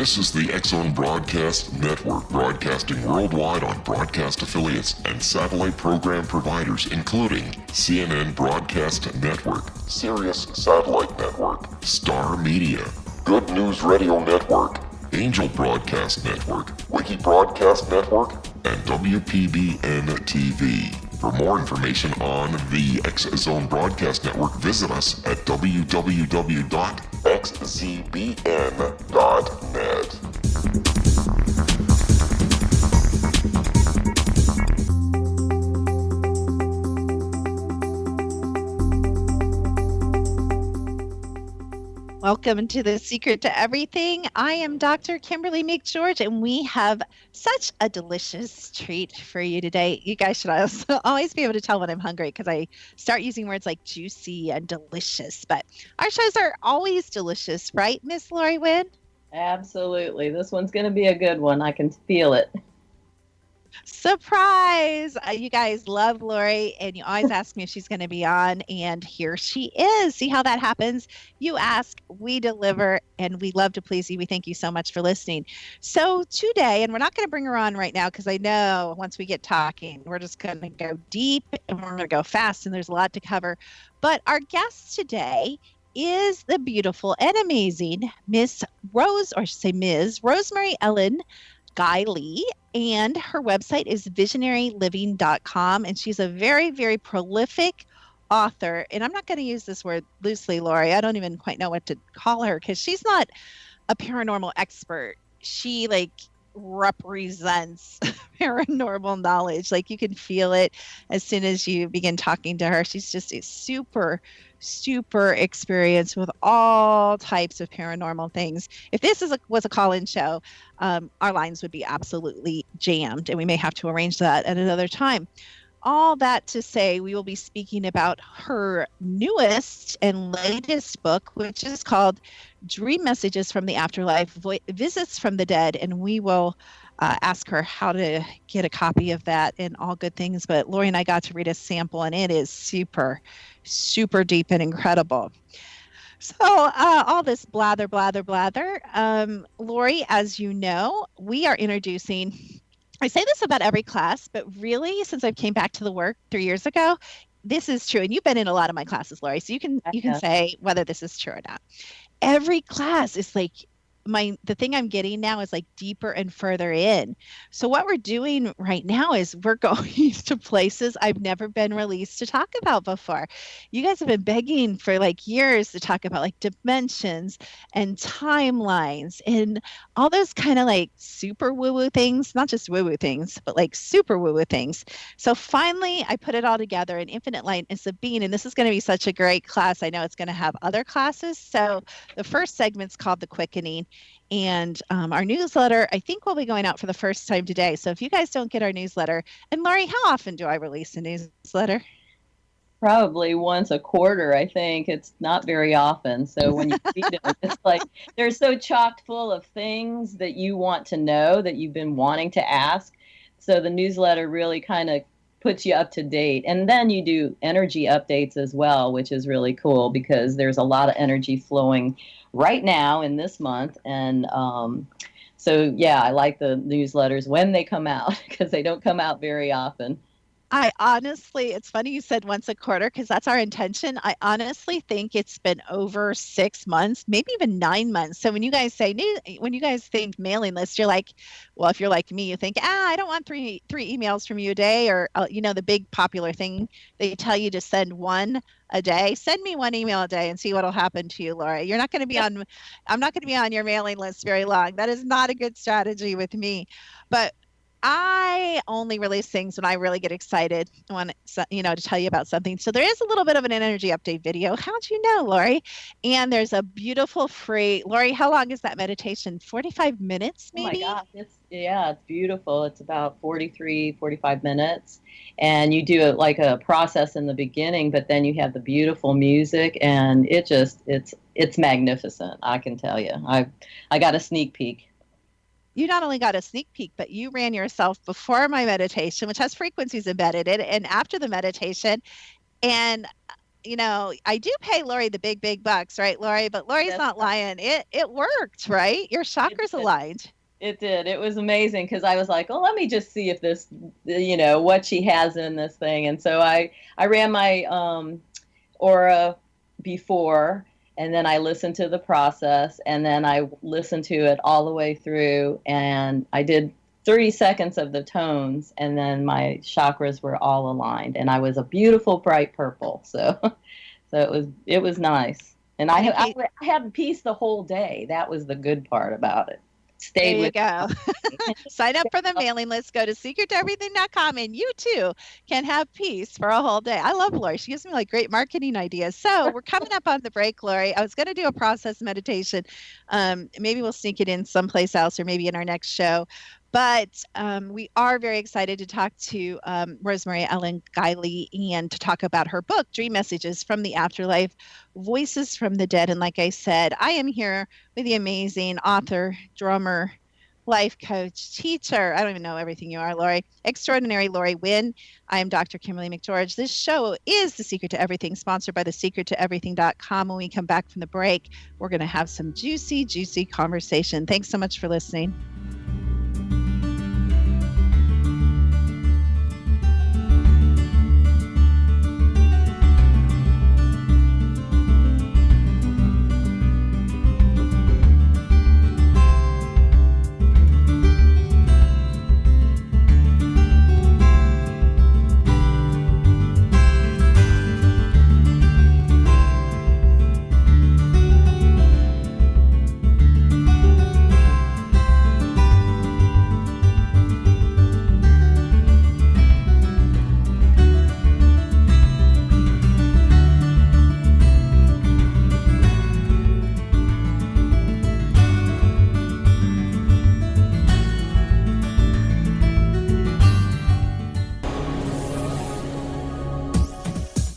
This is the X-Zone Broadcast Network, broadcasting worldwide on broadcast affiliates and satellite program providers, including CNN Broadcast Network, Sirius Satellite Network, Star Media, Good News Radio Network, Angel Broadcast Network, Wiki Broadcast Network, and WPBN TV. For more information on the X-Zone Broadcast Network, visit us at www.xzbn.net. Welcome to The Secret to Everything. I am Dr. Kimberly McGeorge, and we have such a delicious treat for you today. You guys should also always be able to tell when I'm hungry because I start using words like juicy and delicious. But our shows are always delicious, right, Miss Lori Wynn? Absolutely. This one's going to be a good one. I can feel it. Surprise! You guys love Lori, and you always ask me if she's going to be on, and here she is. See how that happens? You ask, we deliver, and we love to please you. We thank you so much for listening. So today, and we're not going to bring her on right now because I know once we get talking, we're just going to go deep and we're going to go fast, and there's a lot to cover. But our guest today is the beautiful and amazing Ms. Rosemary Ellen Guiley, and her website is visionaryliving.com, and she's a very, very prolific author. And I'm not going to use this word loosely, Lori. I don't even quite know what to call her because she's not a paranormal expert. She represents paranormal knowledge. You can feel it as soon as you begin talking to her. She's just a super experienced with all types of paranormal things. If this was a call-in show, our lines would be absolutely jammed, and we may have to arrange that at another time. All that to say, we will be speaking about her newest and latest book, which is called Dream Messages from the Afterlife, Visits from the Dead, and we will ask her how to get a copy of that and all good things. But Lori and I got to read a sample, and it is super deep and incredible. So all this blather. Lori, as you know, we are introducing, I say this about every class, but really since I came back to the work 3 years ago, this is true. And you've been in a lot of my classes, Lori, so you can say whether this is true or not. Every class is the thing I'm getting now is deeper and further in. So what we're doing right now is we're going to places I've never been released to talk about before. You guys have been begging for years to talk about dimensions and timelines and all those kind of super woo-woo things, not just woo-woo things, but super woo-woo things. So finally I put it all together in Infinite Light and Sabine, and this is going to be such a great class. I know it's going to have other classes. So the first segment's called The Quickening. And our newsletter, I think, will be going out for the first time today. So if you guys don't get our newsletter, and Lori, how often do I release a newsletter? Probably once a quarter, I think. It's not very often. So when you read them, it's they're so chocked full of things that you want to know, that you've been wanting to ask. So the newsletter really kind of puts you up to date. And then you do energy updates as well, which is really cool because there's a lot of energy flowing right now in this month. And so, yeah, I like the newsletters when they come out because they don't come out very often. I honestly, it's funny you said once a quarter because that's our intention. I honestly think it's been over 6 months, maybe even 9 months. So when you guys think mailing list, you're well, if you're like me, you think, I don't want three emails from you a day, or the big popular thing they tell you to send one a day. Send me one email a day and see what'll happen to you, Laura. You're not going to be on. I'm not going to be on your mailing list very long. That is not a good strategy with me, but I only release things when I really get excited. I want to tell you about something. So there is a little bit of an energy update video. How'd you know, Lori? And there's a beautiful free, Lori, how long is that meditation? 45 minutes, maybe? Oh my gosh, it's beautiful. It's about 45 minutes. And you do a process in the beginning, but then you have the beautiful music, and it's magnificent, I can tell you. I got a sneak peek. You not only got a sneak peek, but you ran yourself before my meditation, which has frequencies embedded in it, and after the meditation. And I do pay Lori the big bucks, right, Lori? But Lori's Yes. not lying. It worked, right? Your chakras aligned. It did. It was amazing because I was like, oh, let me just see if this, what she has in this thing. And so I ran my aura before, and then I listened to the process, and then I listened to it all the way through, and I did 30 seconds of the tones, and then my chakras were all aligned, and I was a beautiful bright purple. So it was nice. And I had peace the whole day. That was the good part about it. There you go. Sign up for the mailing list. Go to secrettoeverything.com, and you too can have peace for a whole day. I love Lori. She gives me like great marketing ideas. So we're coming up on the break, Lori. I was going to do a process meditation. Maybe we'll sneak it in someplace else, or maybe in our next show. But we are very excited to talk to Rosemary Ellen Guiley and to talk about her book, Dream Messages from the Afterlife, Voices from the Dead. And like I said, I am here with the amazing author, drummer, life coach, teacher. I don't even know everything you are, Lori. Extraordinary Lori Wynn. I am Dr. Kimberly McGeorge. This show is The Secret to Everything, sponsored by thesecrettoeverything.com. When we come back from the break, we're going to have some juicy, juicy conversation. Thanks so much for listening.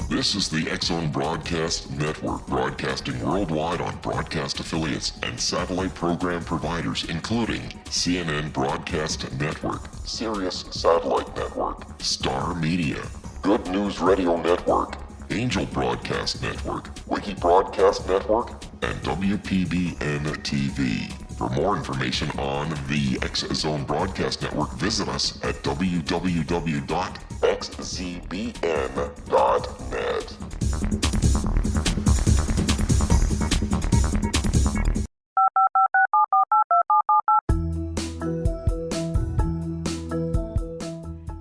This is the X-Zone Broadcast Network, broadcasting worldwide on broadcast affiliates and satellite program providers, including CNN Broadcast Network, Sirius Satellite Network, Star Media, Good News Radio Network, Angel Broadcast Network, Wiki Broadcast Network, and WPBN TV. For more information on the X-Zone Broadcast Network, visit us at www.xzbn.net.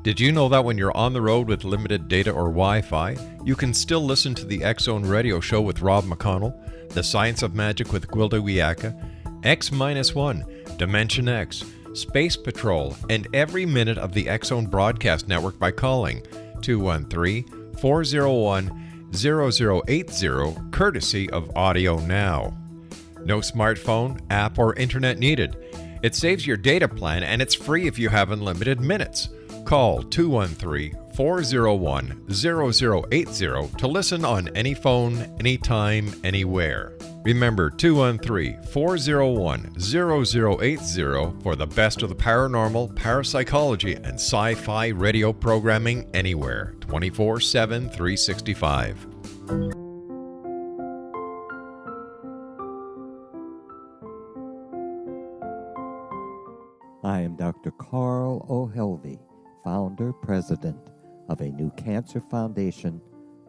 Did you know that when you're on the road with limited data or Wi-Fi, you can still listen to the X-Zone Radio Show with Rob McConnell, The Science of Magic with Guiley, X-1, Dimension X, Space Patrol, and every minute of the X-Zone Broadcast Network by calling 213-401-0080, courtesy of Audio Now. No smartphone, app, or internet needed. It saves your data plan, and it's free if you have unlimited minutes. Call 213-401-0080 to listen on any phone, anytime, anywhere. Remember 213-401-0080 for the best of the paranormal, parapsychology, and sci-fi radio programming anywhere, 24/7, 365. I am Dr. Carl O'Helvey, founder, president of a new cancer foundation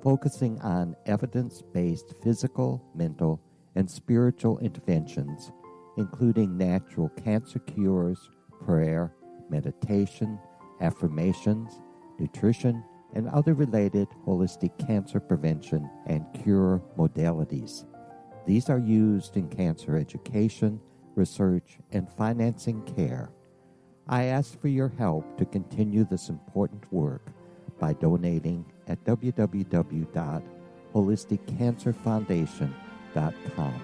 focusing on evidence-based physical, mental, and spiritual interventions, including natural cancer cures, prayer, meditation, affirmations, nutrition, and other related holistic cancer prevention and cure modalities. These are used in cancer education, research, and financing care. I ask for your help to continue this important work by donating at www.holisticcancerfoundation.com.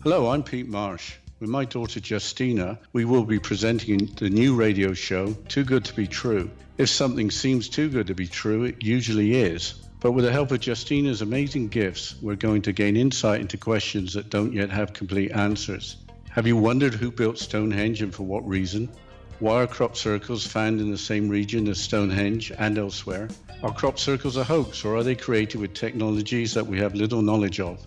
Hello, I'm Pete Marsh. With my daughter Justina, we will be presenting the new radio show, Too Good to Be True. If something seems too good to be true, it usually is. But with the help of Justina's amazing gifts, we're going to gain insight into questions that don't yet have complete answers. Have you wondered who built Stonehenge and for what reason? Why are crop circles found in the same region as Stonehenge and elsewhere? Are crop circles a hoax, or are they created with technologies that we have little knowledge of?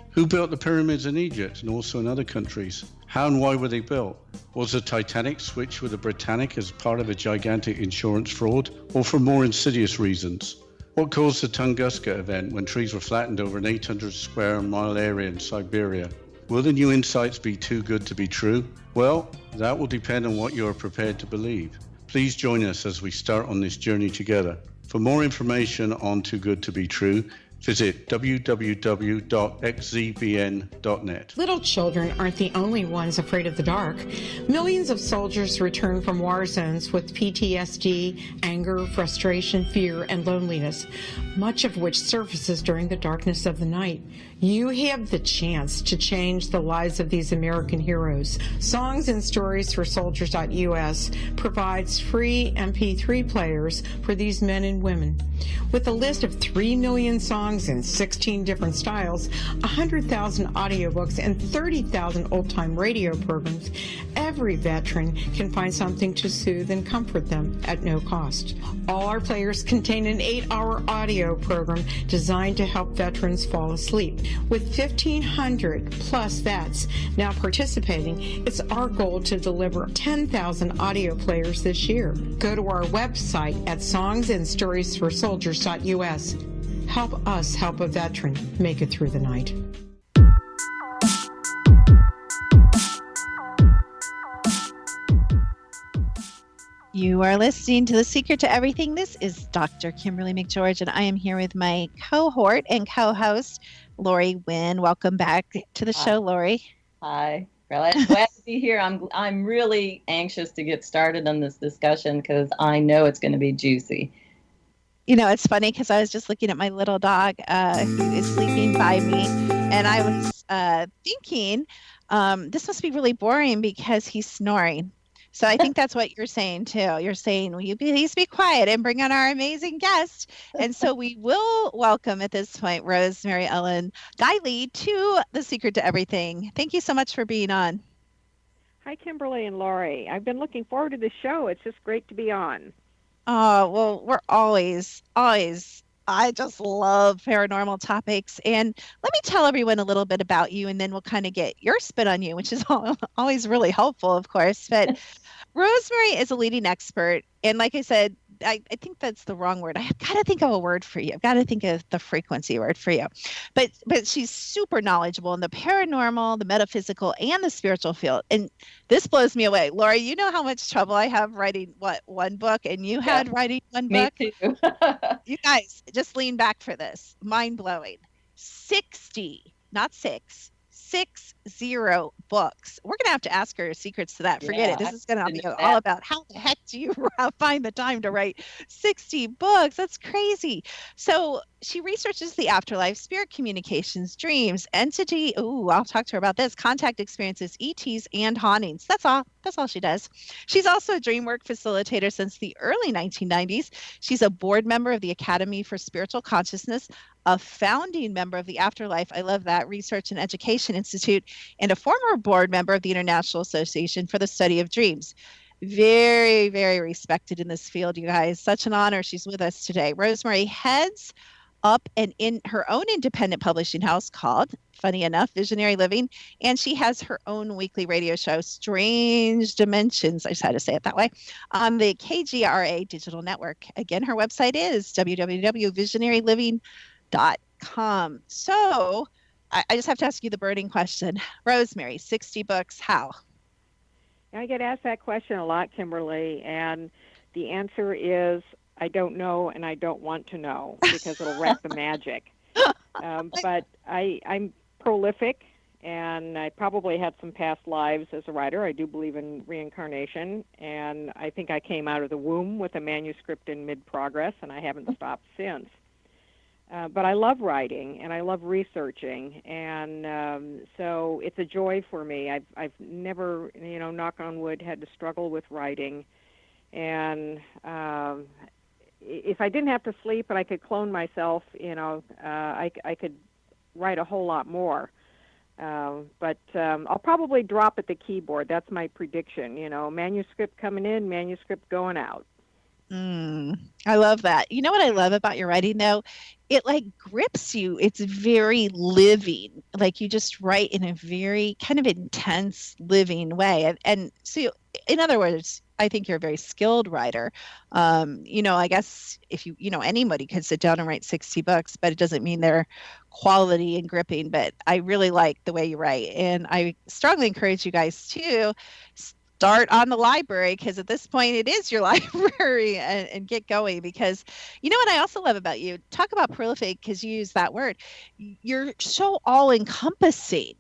Who built the pyramids in Egypt and also in other countries? How and why were they built? Was the Titanic switched with the Britannic as part of a gigantic insurance fraud, or for more insidious reasons? What caused the Tunguska event when trees were flattened over an 800 square mile area in Siberia? Will the new insights be too good to be true? Well, that will depend on what you are prepared to believe. Please join us as we start on this journey together. For more information on Too Good to Be True, visit www.xzbn.net. Little children aren't the only ones afraid of the dark. Millions of soldiers return from war zones with PTSD, anger, frustration, fear, and loneliness, much of which surfaces during the darkness of the night. You have the chance to change the lives of these American heroes. Songs and Stories for Soldiers.us provides free MP3 players for these men and women. With a list of 3 million songs in 16 different styles, 100,000 audiobooks, and 30,000 old-time radio programs, every veteran can find something to soothe and comfort them at no cost. All our players contain an 8-hour audio program designed to help veterans fall asleep. With 1,500 plus vets now participating, it's our goal to deliver 10,000 audio players this year. Go to our website at songsandstoriesforsoldiers.us. Help us help a veteran make it through the night. You are listening to The Secret to Everything. This is Dr. Kimberly McGeorge, and I am here with my cohort and co-host, Lori Wynn. Welcome back to the show, Lori. Hi. Glad to be here. I'm really anxious to get started on this discussion because I know it's going to be juicy. You know, it's funny because I was just looking at my little dog who is sleeping by me, and I was thinking this must be really boring because he's snoring. So I think that's what you're saying, too. You're saying, will you please be quiet and bring on our amazing guest? And so we will welcome at this point Rosemary Ellen Guiley to The Secret to Everything. Thank you so much for being on. Hi, Kimberly and Lori. I've been looking forward to this show. It's just great to be on. Oh, well, we're always, I just love paranormal topics. And let me tell everyone a little bit about you, and then we'll kind of get your spin on you, which is always really helpful, of course. But Rosemary is a leading expert. And like I said, I think that's the wrong word. I've got to think of a word for you. I've got to think of the frequency word for you. But she's super knowledgeable in the paranormal, the metaphysical, and the spiritual field. And this blows me away. Laura, you know how much trouble I have writing, one book? And you had writing one book? Me too. You guys, just lean back for this. Mind-blowing. 60, not 6, 60 books. We're going to have to ask her secrets to that. Forget it. This is going to be all about how the heck do you find the time to write 60 books? That's crazy. So she researches the afterlife, spirit communications, dreams, entity. Ooh, I'll talk to her about this. Contact experiences, ETs, and hauntings. That's all she does. She's also a dream work facilitator since the early 1990s. She's a board member of the Academy for Spiritual Consciousness, a founding member of the Afterlife, I love that, Research and Education Institute, and a former board member of the International Association for the Study of Dreams. Very, very respected in this field, you guys. Such an honor she's with us today. Rosemary heads up in her own independent publishing house called, funny enough, Visionary Living, and she has her own weekly radio show, Strange Dimensions, I just had to say it that way, on the KGRA digital network. Again, her website is www.visionaryliving.com. So I just have to ask you the burning question. Rosemary, 60 books, how? I get asked that question a lot, Kimberly, and the answer is I don't know and I don't want to know because it'll wreck the magic. But I'm prolific, and I probably had some past lives as a writer. I do believe in reincarnation, and I think I came out of the womb with a manuscript in mid-progress, and I haven't stopped since. But I love writing, and I love researching, and so it's a joy for me. I've never, knock on wood, had to struggle with writing, and if I didn't have to sleep and I could clone myself, I could write a whole lot more. But I'll probably drop at the keyboard. That's my prediction. Manuscript coming in, manuscript going out. I love that. You know what I love about your writing, though? It like grips you. It's very living. Like you just write in a very kind of intense, living way. And so, in other words, I think you're a very skilled writer. I guess if anybody could sit down and write 60 books, but it doesn't mean they're quality and gripping. But I really like the way you write. And I strongly encourage you guys to start on the library, because at this point it is your library, and get going, because you know what I also love about you, talk about prolific, because you use that word, you're so all encompassing.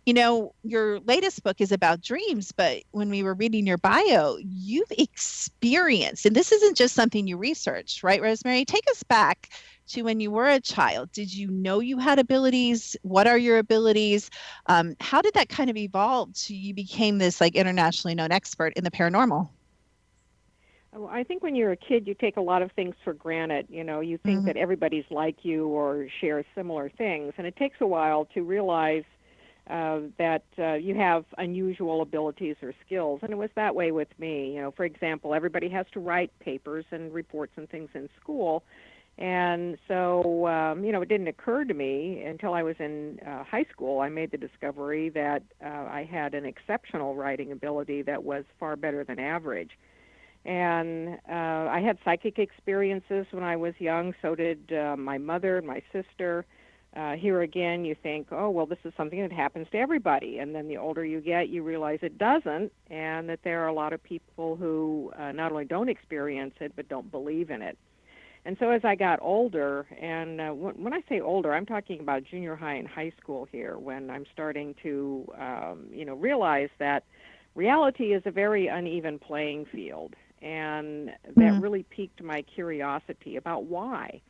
Your latest book is about dreams, but when we were reading your bio, you've experienced, and this isn't just something you researched, right, Rosemary? Take us back to when you were a child. Did you know you had abilities? What are your abilities? How did that kind of evolve to you became this like internationally known expert in the paranormal? Well, I think when you're a kid, you take a lot of things for granted. You think that everybody's like you or shares similar things, and it takes a while to realize that you have unusual abilities or skills. And it was that way with me. For example, everybody has to write papers and reports and things in school. And so, it didn't occur to me until I was in high school. I made the discovery that I had an exceptional writing ability that was far better than average. And I had psychic experiences when I was young. So did my mother and my sister. Here again, you think, oh, well, this is something that happens to everybody. And then the older you get, you realize it doesn't, and that there are a lot of people who not only don't experience it, but don't believe in it. And so as I got older, and when I say older, I'm talking about junior high and high school here, when I'm starting to, realize that reality is a very uneven playing field. And that really piqued my curiosity about why.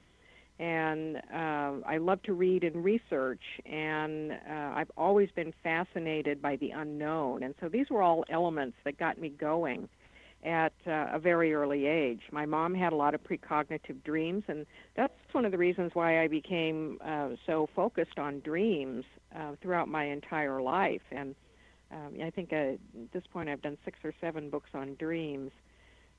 And I love to read and research, and I've always been fascinated by the unknown. And so these were all elements that got me going at a very early age. My mom had a lot of precognitive dreams, and that's one of the reasons why I became so focused on dreams throughout my entire life. And I think at this point I've done 6 or 7 books on dreams.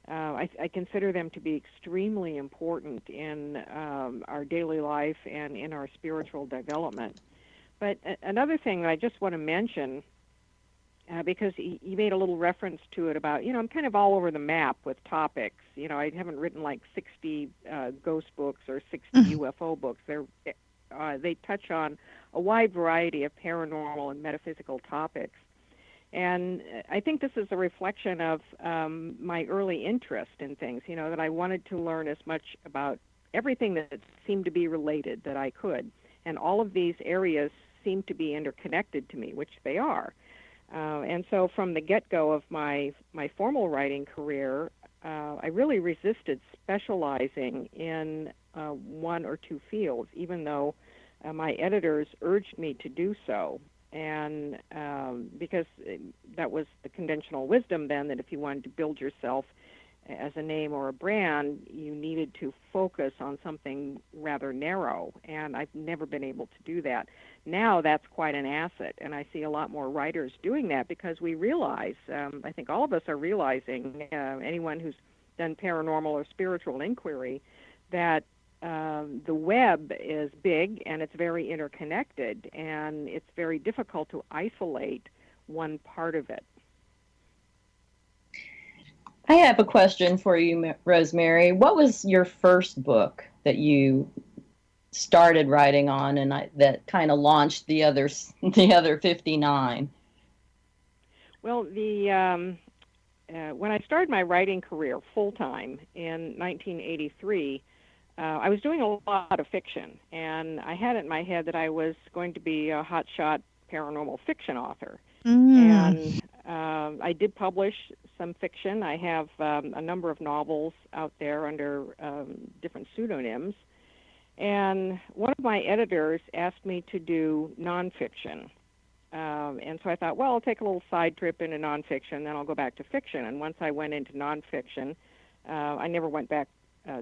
I consider them to be extremely important in our daily life and in our spiritual development. But another thing that I just want to mention, because you made a little reference to it about, I'm kind of all over the map with topics. I haven't written like 60 ghost books or 60 UFO books. They touch on a wide variety of paranormal and metaphysical topics. And I think this is a reflection of my early interest in things, that I wanted to learn as much about everything that seemed to be related that I could. And all of these areas seem to be interconnected to me, which they are. And so from the get-go of my formal writing career, I really resisted specializing in one or two fields, even though my editors urged me to do so. And because that was the conventional wisdom then, that if you wanted to build yourself as a name or a brand, you needed to focus on something rather narrow. And I've never been able to do that. Now that's quite an asset, and I see a lot more writers doing that, because we realize, I think all of us are realizing, anyone who's done paranormal or spiritual inquiry, that the web is big and it's very interconnected, and it's very difficult to isolate one part of it. I have a question for you, Rosemary. What was your first book that you started writing on, and that kind of launched the other 59? Well, when I started my writing career full-time in 1983, I was doing a lot of fiction, and I had it in my head that I was going to be a hotshot paranormal fiction author. And I did publish some fiction. I have a number of novels out there under different pseudonyms. And one of my editors asked me to do nonfiction. And so I thought, well, I'll take a little side trip into nonfiction, then I'll go back to fiction. And once I went into nonfiction, I never went back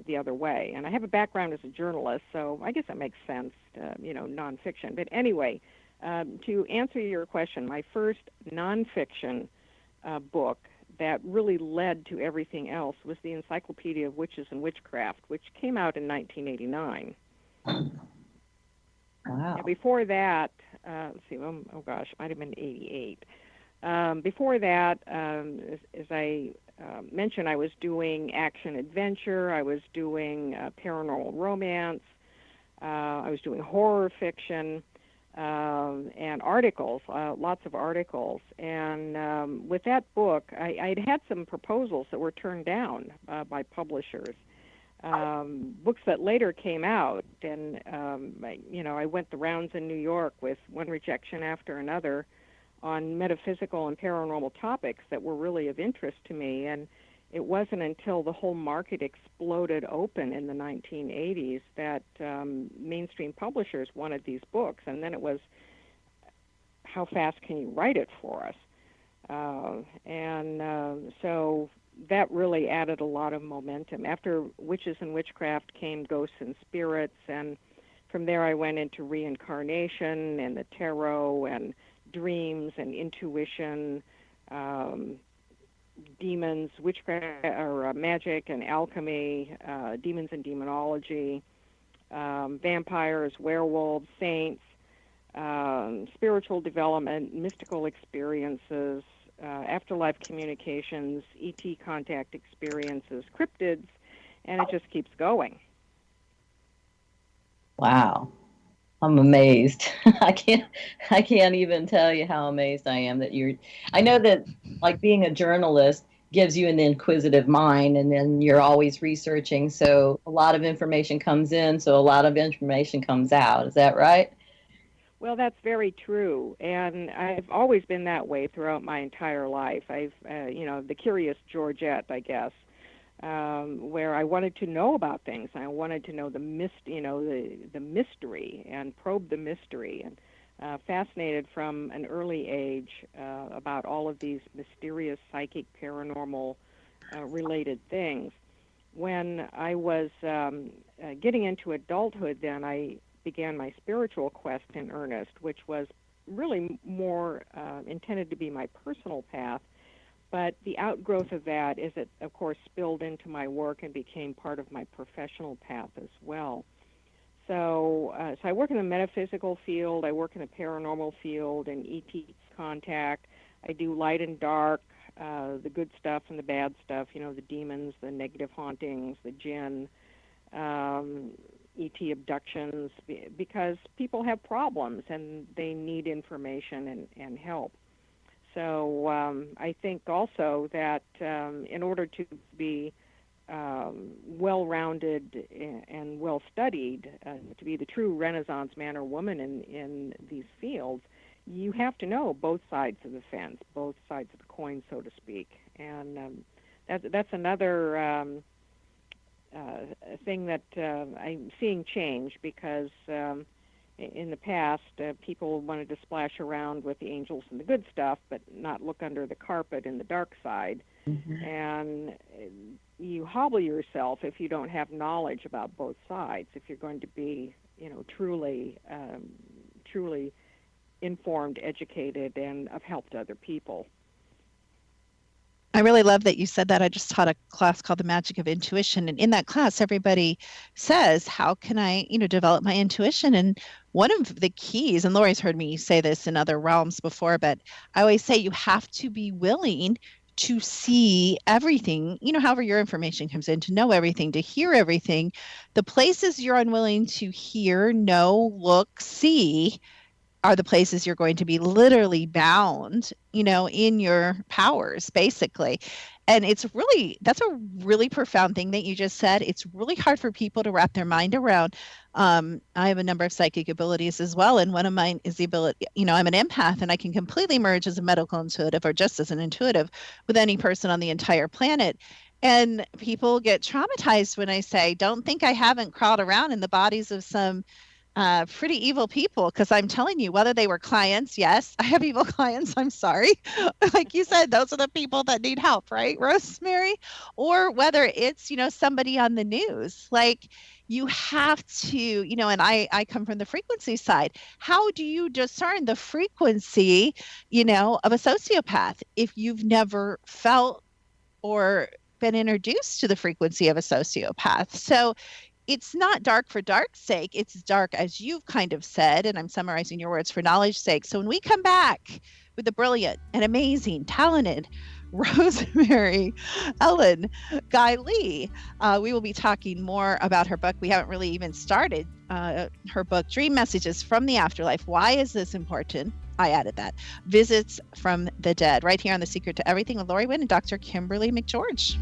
the other way. And I have a background as a journalist, so I guess it makes sense, nonfiction. But anyway, To answer your question, my first nonfiction book that really led to everything else was the Encyclopedia of Witches and Witchcraft, which came out in 1989. Wow. Now, before that, let's see, oh gosh, might have been 88. Before that, as I mentioned, I was doing action adventure, I was doing paranormal romance, I was doing horror fiction, and articles, lots of articles. And with that book, I'd had some proposals that were turned down by publishers. Books that later came out, and I went the rounds in New York with one rejection after another on metaphysical and paranormal topics that were really of interest to me. And it wasn't until the whole market exploded open in the 1980s that mainstream publishers wanted these books. And then it was, how fast can you write it for us? So that really added a lot of momentum. After Witches and Witchcraft came Ghosts and Spirits, and from there I went into reincarnation and the tarot and dreams and intuition, demons, witchcraft, or magic and alchemy, demons and demonology, vampires, werewolves, saints, spiritual development, mystical experiences, afterlife communications, ET contact experiences, cryptids, and it just keeps going. Wow. I'm amazed. I can't even tell you how amazed I am that I know that like being a journalist gives you an inquisitive mind, and then you're always researching. So a lot of information comes in, so a lot of information comes out. Is that right? Well, that's very true, and I've always been that way throughout my entire life. I've, the curious Georgette, I guess, where I wanted to know about things. I wanted to know the mystery and probe the mystery, and fascinated from an early age about all of these mysterious, psychic, paranormal related things. When I was getting into adulthood, then I began my spiritual quest in earnest, which was really more intended to be my personal path. But the outgrowth of that is it, of course, spilled into my work and became part of my professional path as well. So I work in the metaphysical field, I work in the paranormal field and ET contact. I do light and dark, the good stuff and the bad stuff, the demons, the negative hauntings, the jinn, ET abductions, because people have problems and they need information and help. So I think also that in order to be well-rounded and well-studied, to be the true Renaissance man or woman in these fields, you have to know both sides of the fence, both sides of the coin, so to speak. And that's another thing that I'm seeing change, because in the past, people wanted to splash around with the angels and the good stuff, but not look under the carpet in the dark side. Mm-hmm. And you hobble yourself if you don't have knowledge about both sides, if you're going to be, truly informed, educated, and of help to other people. I really love that you said that. I just taught a class called The Magic of Intuition. And in that class, everybody says, how can I, develop my intuition? And one of the keys, and Lori's heard me say this in other realms before, but I always say you have to be willing to see everything, however your information comes in, to know everything, to hear everything. The places you're unwilling to hear, know, look, see are the places you're going to be literally bound, in your powers, basically. And that's a really profound thing that you just said. It's really hard for people to wrap their mind around. I have a number of psychic abilities as well. And one of mine is the ability, I'm an empath, and I can completely merge as a medical intuitive or just as an intuitive with any person on the entire planet. And people get traumatized when I say, don't think I haven't crawled around in the bodies of some pretty evil people, because I'm telling you, whether they were clients, yes, I have evil clients, I'm sorry. Like you said, those are the people that need help, right, Rosemary? Or whether it's, somebody on the news. Like, you have to, and I come from the frequency side. How do you discern the frequency, of a sociopath if you've never felt or been introduced to the frequency of a sociopath? So it's not dark for dark's sake. It's dark, as you've kind of said, and I'm summarizing your words, for knowledge's sake. So when we come back with the brilliant and amazing, talented Rosemary Ellen Guiley, we will be talking more about her book. We haven't really even started her book, Dream Messages from the Afterlife. Why is this important? I added that. Visits from the Dead, right here on The Secret to Everything with Lori Wynn and Dr. Kimberly McGeorge.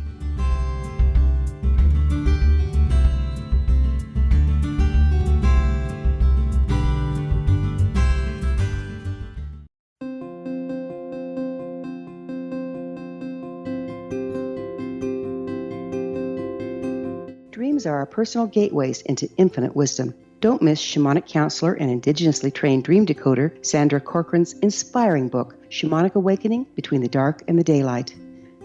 Dreams are our personal gateways into infinite wisdom. Don't miss shamanic counselor and indigenously trained dream decoder Sandra Corcoran's inspiring book, Shamanic Awakening Between the Dark and the Daylight.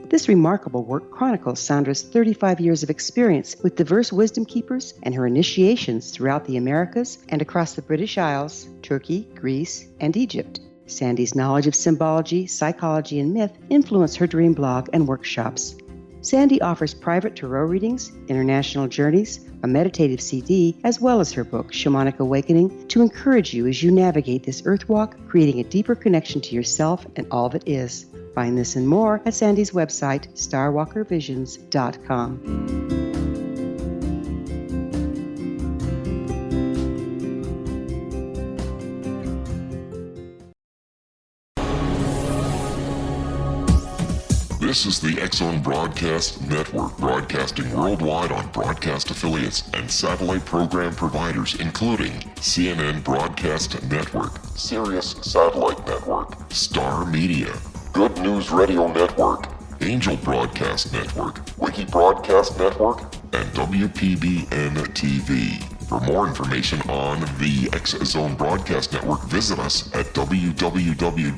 This remarkable work chronicles Sandra's 35 years of experience with diverse wisdom keepers and her initiations throughout the Americas and across the British Isles, Turkey, Greece, and Egypt. Sandy's knowledge of symbology, psychology, and myth influence her dream blog and workshops. Sandy offers private tarot readings, international journeys, a meditative CD, as well as her book, Shamanic Awakening, to encourage you as you navigate this earth walk, creating a deeper connection to yourself and all that is. Find this and more at Sandy's website, starwalkervisions.com. This is the X-Zone Broadcast Network, broadcasting worldwide on broadcast affiliates and satellite program providers, including CNN Broadcast Network, Sirius Satellite Network, Star Media, Good News Radio Network, Angel Broadcast Network, Wiki Broadcast Network, and WPBN TV. For more information on the X-Zone Broadcast Network, visit us at www.xzbn.net.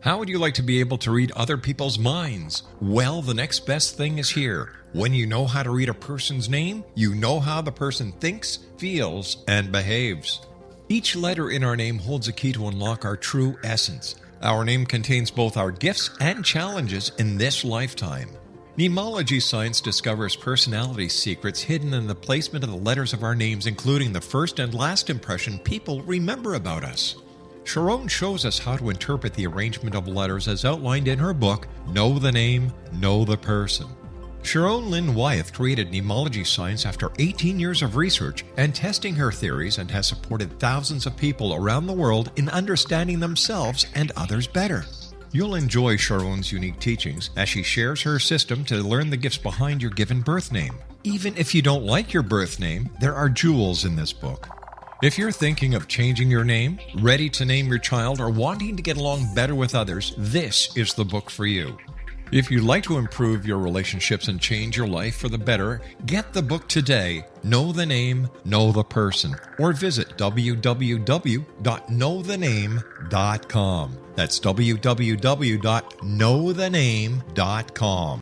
How would you like to be able to read other people's minds? Well, the next best thing is here. When you know how to read a person's name, you know how the person thinks, feels, and behaves. Each letter in our name holds a key to unlock our true essence. Our name contains both our gifts and challenges in this lifetime. Mnemology science discovers personality secrets hidden in the placement of the letters of our names, including the first and last impression people remember about us. Sharon shows us how to interpret the arrangement of letters as outlined in her book, Know the Name, Know the Person. Sharon Lynn Wyeth created mnemology science after 18 years of research and testing her theories, and has supported thousands of people around the world in understanding themselves and others better. You'll enjoy Sharon's unique teachings as she shares her system to learn the gifts behind your given birth name. Even if you don't like your birth name, there are jewels in this book. If you're thinking of changing your name, ready to name your child, or wanting to get along better with others, this is the book for you. If you'd like to improve your relationships and change your life for the better, get the book today, Know the Name, Know the Person, or visit www.knowthename.com. That's www.knowthename.com.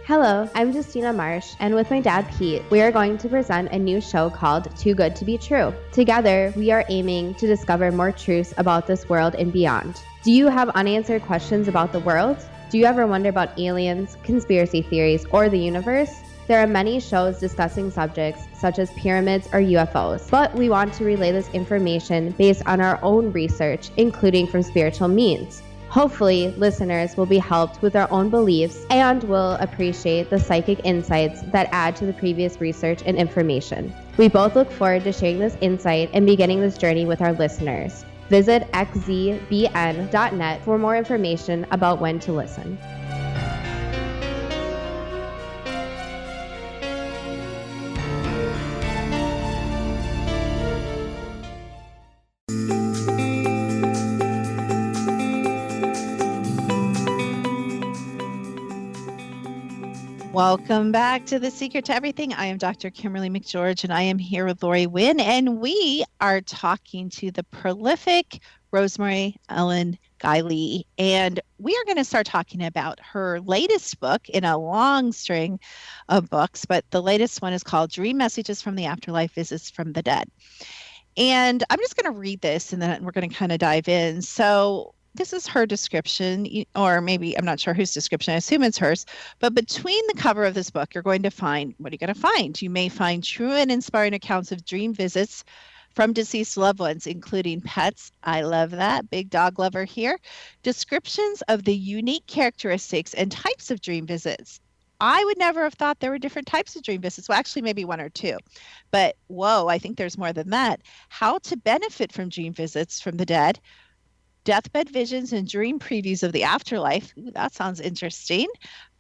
Hello, I'm Justina Marsh, and with my dad Pete, we are going to present a new show called Too Good to Be True. Together, we are aiming to discover more truths about this world and beyond. Do you have unanswered questions about the world? Do you ever wonder about aliens, conspiracy theories, or the universe? There are many shows discussing subjects such as pyramids or UFOs, but we want to relay this information based on our own research, including from spiritual means. Hopefully, listeners will be helped with their own beliefs and will appreciate the psychic insights that add to the previous research and information. We both look forward to sharing this insight and beginning this journey with our listeners. Visit xzbn.net for more information about when to listen. Welcome back to The Secret to Everything. I am Dr. Kimberly McGeorge, and I am here with Lori Wynn, and we are talking to the prolific Rosemary Ellen Guiley, and we are going to start talking about her latest book in a long string of books, but the latest one is called Dream Messages from the Afterlife, Visits from the Dead. And I'm just going to read this, and then we're going to kind of dive in. So this is her description, or maybe I'm not sure whose description. I assume it's hers. But between the cover of this book, you're going to find, what are you going to find? You may find true and inspiring accounts of dream visits from deceased loved ones, including pets. I love that. Big dog lover here. Descriptions of the unique characteristics and types of dream visits. I would never have thought there were different types of dream visits. Well, actually, maybe one or two. But whoa, I think there's more than that. How to benefit from dream visits from the dead. Deathbed visions and dream previews of the afterlife. Ooh, that sounds interesting.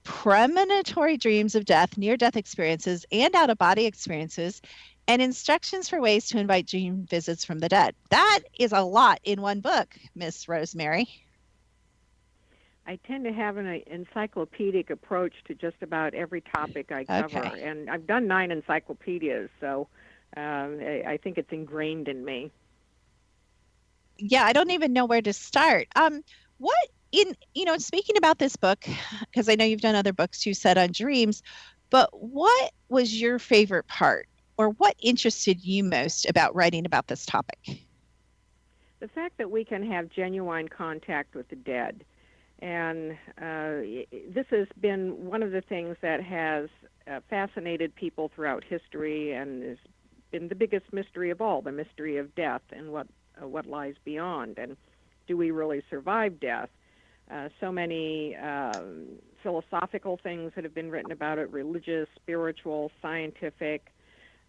Premonitory dreams of death, near-death experiences, and out-of-body experiences, and instructions for ways to invite dream visits from the dead. That is a lot in one book, Miss Rosemary. I tend to have an encyclopedic approach to just about every topic I cover, and I've done 9 encyclopedias, so I think it's ingrained in me. Yeah, I don't even know where to start. Speaking about this book, because I know you've done other books you said on dreams, but what was your favorite part, or what interested you most about writing about this topic? The fact that we can have genuine contact with the dead. And this has been one of the things that has fascinated people throughout history, and has been the biggest mystery of all, the mystery of death and what lies beyond, and do we really survive death? So many philosophical things that have been written about it, religious, spiritual, scientific,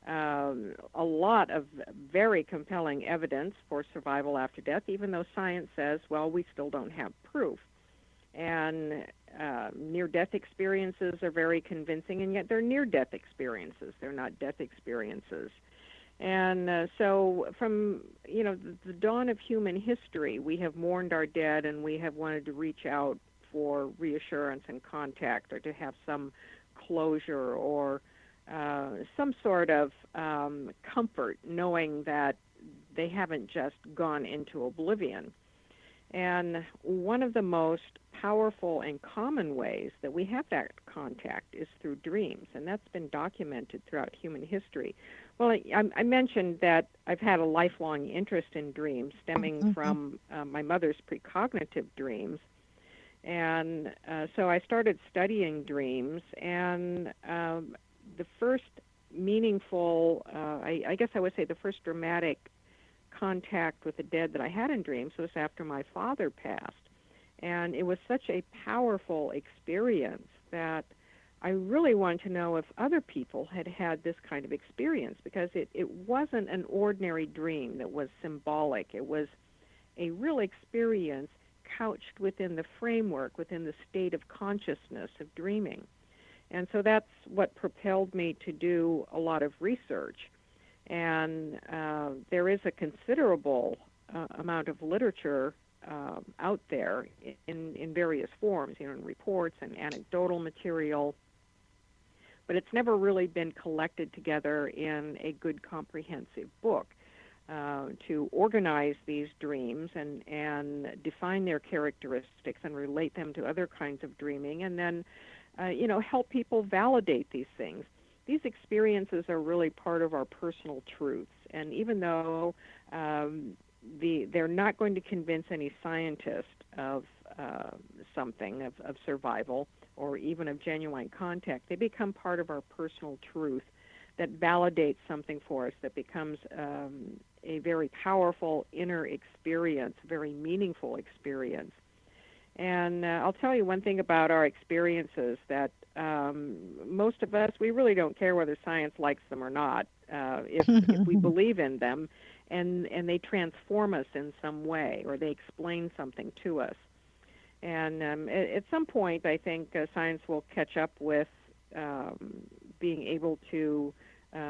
a lot of very compelling evidence for survival after death, even though science says, well, we still don't have proof. And near-death experiences are very convincing, and yet they're near-death experiences. They're not death experiences. And so from, the dawn of human history, we have mourned our dead, and we have wanted to reach out for reassurance and contact, or to have some closure, or some sort of comfort, knowing that they haven't just gone into oblivion. And one of the most powerful and common ways that we have that contact is through dreams, and that's been documented throughout human history. Well, I mentioned that I've had a lifelong interest in dreams, stemming from my mother's precognitive dreams. And so I started studying dreams, and the first meaningful, I guess I would say the first dramatic contact with the dead that I had in dreams was after my father passed. And it was such a powerful experience that I really wanted to know if other people had had this kind of experience, because it wasn't an ordinary dream that was symbolic. It was a real experience couched within the framework, within the state of consciousness of dreaming. And so that's what propelled me to do a lot of research. And there is a considerable amount of literature out there in various forms, in reports and anecdotal material, but it's never really been collected together in a good comprehensive book to organize these dreams and define their characteristics and relate them to other kinds of dreaming, and then help people validate these things. These experiences are really part of our personal truths, and even though they're not going to convince any scientist of something, of survival, or even of genuine contact, they become part of our personal truth that validates something for us, that becomes a very powerful inner experience, very meaningful experience. And I'll tell you one thing about our experiences, that most of us, we really don't care whether science likes them or not, if we believe in them, and they transform us in some way, or they explain something to us. And at some point, I think science will catch up with being able to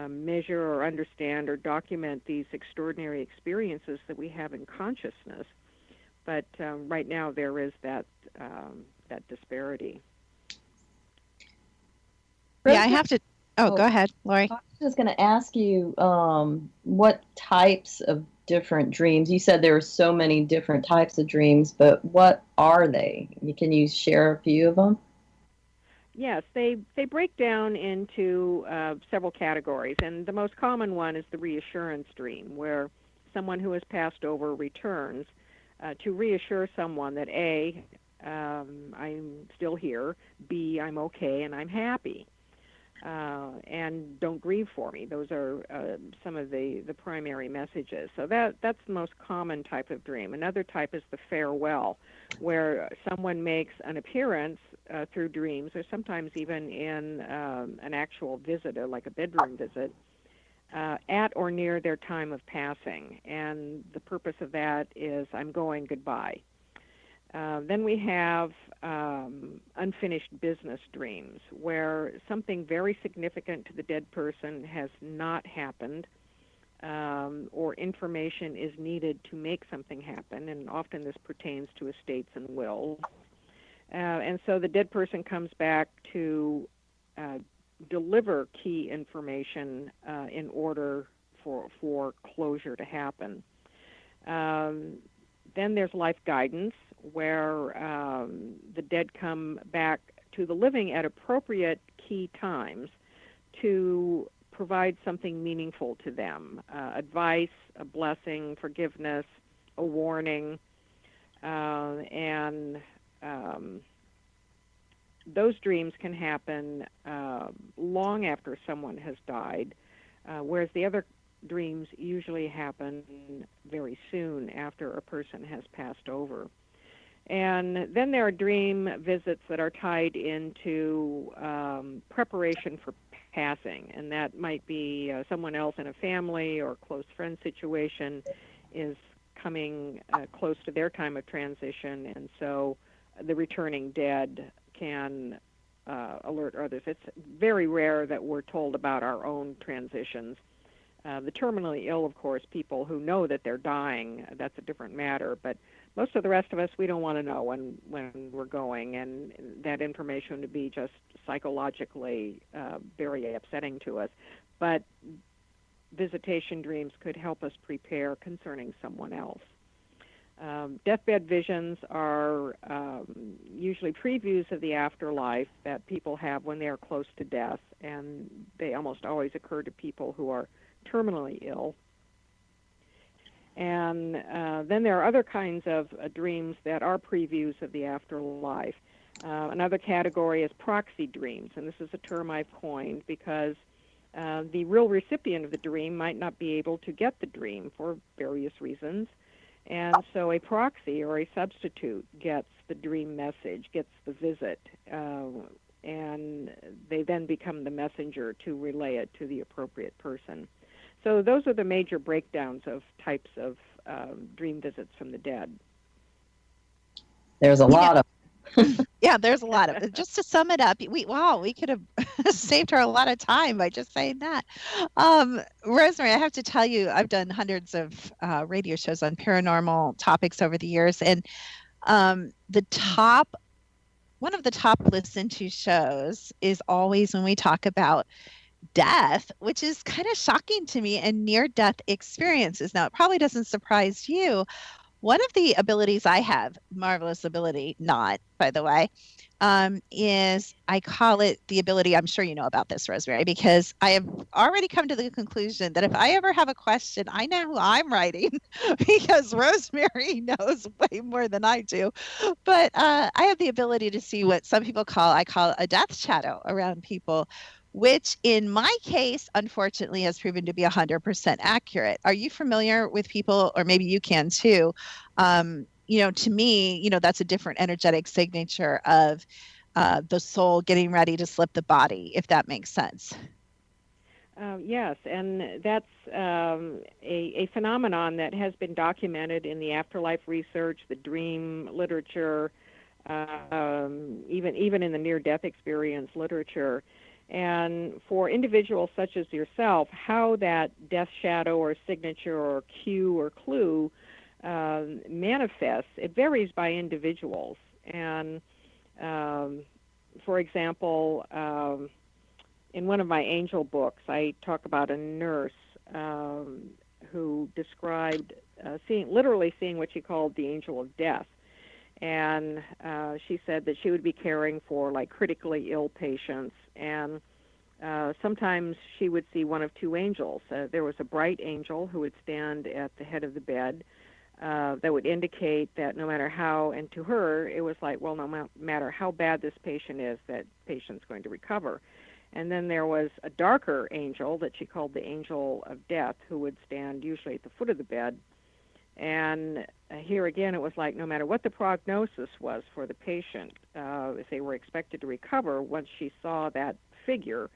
measure or understand or document these extraordinary experiences that we have in consciousness. But right now there is that disparity. Yeah, I have to. Oh, go ahead, Lori. I was just going to ask you what types of different dreams. You said there are so many different types of dreams, but what are they? Can you share a few of them? Yes, they break down into several categories, and the most common one is the reassurance dream, where someone who has passed over returns to reassure someone that A, I'm still here, B, I'm okay and I'm happy, and don't grieve for me. Those are some of the primary messages. So that's the most common type of dream. Another type is the farewell, where someone makes an appearance through dreams, or sometimes even in an actual visit, like a bedroom visit, at or near their time of passing. And the purpose of that is, I'm going, goodbye. Then we have unfinished business dreams, where something very significant to the dead person has not happened, or information is needed to make something happen, and often this pertains to estates and wills. And so the dead person comes back to deliver key information in order for closure to happen. Then there's life guidance, where the dead come back to the living at appropriate key times to provide something meaningful to them, advice, a blessing, forgiveness, a warning, and those dreams can happen long after someone has died, whereas the other dreams usually happen very soon after a person has passed over. And then there are dream visits that are tied into preparation for passing, and that might be someone else in a family or close friend situation is coming close to their time of transition, and so the returning dead can alert others. It's very rare that we're told about our own transitions. The terminally ill, of course, people who know that they're dying, that's a different matter, but most of the rest of us, we don't want to know when we're going, and that information would be just psychologically very upsetting to us. But visitation dreams could help us prepare concerning someone else. Deathbed visions are usually previews of the afterlife that people have when they are close to death, and they almost always occur to people who are terminally ill. And then there are other kinds of dreams that are previews of the afterlife. Another category is proxy dreams, and this is a term I've coined because the real recipient of the dream might not be able to get the dream for various reasons. And so a proxy or a substitute gets the dream message, gets the visit, and they then become the messenger to relay it to the appropriate person. So those are the major breakdowns of types of dream visits from the dead. There's a lot of Yeah, there's a lot of it. Just to sum it up, we could have saved her a lot of time by just saying that. Rosemary, I have to tell you, I've done hundreds of radio shows on paranormal topics over the years, and one of the top listened to shows is always when we talk about death, which is kind of shocking to me, and near-death experiences. Now, it probably doesn't surprise you. One of the abilities I have, marvelous ability, not, by the way, is I call it the ability, I'm sure you know about this, Rosemary, because I have already come to the conclusion that if I ever have a question, I know who I'm writing because Rosemary knows way more than I do. But I have the ability to see what some people I call a death shadow around people, which in my case, unfortunately, has proven to be 100% accurate. Are you familiar with people, or maybe you can too? To me, that's a different energetic signature of the soul getting ready to slip the body, if that makes sense. Yes, and that's a phenomenon that has been documented in the afterlife research, the dream literature, even in the near-death experience literature. And for individuals such as yourself, how that death shadow or signature or cue or clue manifests, it varies by individuals. And for example, in one of my angel books, I talk about a nurse who described literally seeing what she called the angel of death. And she said that she would be caring for like critically ill patients, and sometimes she would see one of two angels. There was a bright angel who would stand at the head of the bed that would indicate that no matter how, and to her it was like, well, no matter how bad this patient is, that patient's going to recover. And then there was a darker angel that she called the angel of death, who would stand usually at the foot of the bed. And here again, it was like no matter what the prognosis was for the patient, if they were expected to recover, once she saw that figure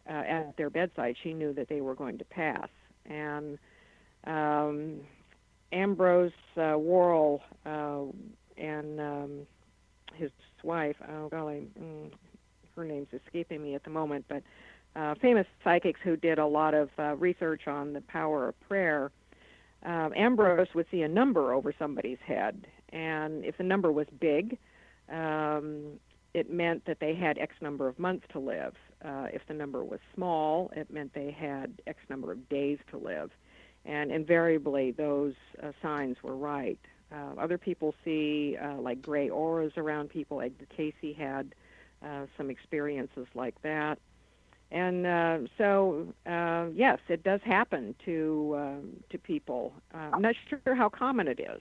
at their bedside, she knew that they were going to pass. And Ambrose Worrell and his wife, oh golly, her name's escaping me at the moment, but famous psychics who did a lot of research on the power of prayer. Ambrose would see a number over somebody's head, and if the number was big, it meant that they had X number of months to live. If the number was small, it meant they had X number of days to live. And invariably, those signs were right. Other people see like gray auras around people. Edgar Casey had some experiences like that. And so, yes, it does happen to people. I'm not sure how common it is.